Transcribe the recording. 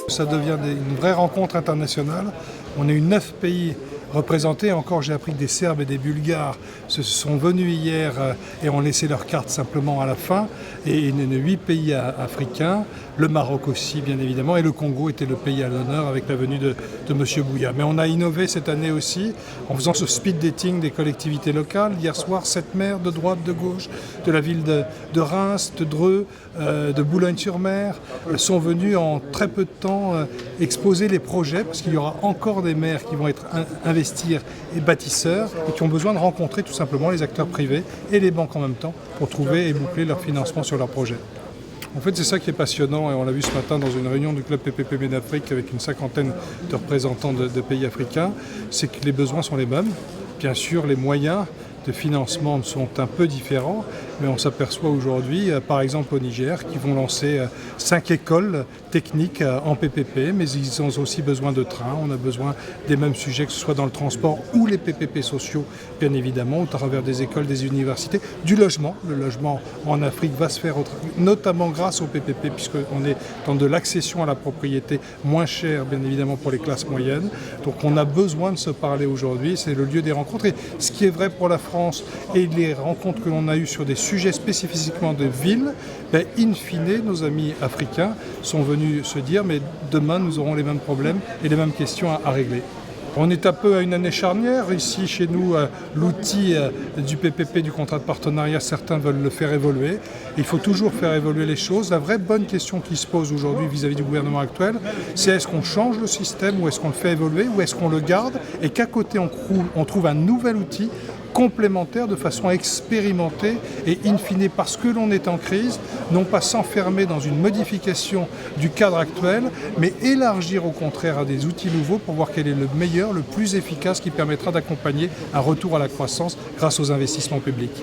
Ça devient une vraie rencontre internationale. On a eu 9 pays représentés. Encore, j'ai appris que des Serbes et des Bulgares se sont venus hier et ont laissé leurs cartes simplement à la fin. Et 8 pays africains, le Maroc aussi bien évidemment, et le Congo était le pays à l'honneur avec la venue de M. Bouya. Mais on a innové cette année aussi en faisant ce speed dating des collectivités locales. Hier soir, 7 maires de droite, de gauche, de la ville de Reims, de Dreux, de Boulogne-sur-Mer sont venus en très peu de temps exposer les projets, parce qu'il y aura encore des maires qui vont être investir et bâtisseurs et qui ont besoin de rencontrer tout simplement les acteurs privés et les banques en même temps pour trouver et boucler leur financement sur leurs projets. En fait, c'est ça qui est passionnant et on l'a vu ce matin dans une réunion du club PPP MEDAFRIC avec une 50aine de représentants de pays africains, c'est que les besoins sont les mêmes. Bien sûr, les moyens de financement sont un peu différents, mais on s'aperçoit aujourd'hui, par exemple au Niger, qu'ils vont lancer 5 écoles techniques en PPP, mais ils ont aussi besoin de trains. On a besoin des mêmes sujets, que ce soit dans le transport ou les PPP sociaux, bien évidemment, au travers des écoles, des universités, du logement. Le logement en Afrique va se faire notamment grâce au PPP, puisqu'on est dans de l'accession à la propriété moins chère, bien évidemment, pour les classes moyennes. Donc on a besoin de se parler aujourd'hui, c'est le lieu des rencontres. Et ce qui est vrai pour la France et les rencontres que l'on a eues sur des sujets spécifiquement de villes, in fine, nos amis africains sont venus se dire mais demain nous aurons les mêmes problèmes et les mêmes questions à régler. On est un peu à une année charnière. Ici, chez nous, l'outil du PPP, du contrat de partenariat, certains veulent le faire évoluer. Il faut toujours faire évoluer les choses. La vraie bonne question qui se pose aujourd'hui vis-à-vis du gouvernement actuel, c'est est-ce qu'on change le système ou est-ce qu'on le fait évoluer ou est-ce qu'on le garde et qu'à côté on trouve un nouvel outil complémentaire de façon à expérimenter et in fine, parce que l'on est en crise, non pas s'enfermer dans une modification du cadre actuel, mais élargir au contraire à des outils nouveaux pour voir quel est le meilleur, le plus efficace qui permettra d'accompagner un retour à la croissance grâce aux investissements publics.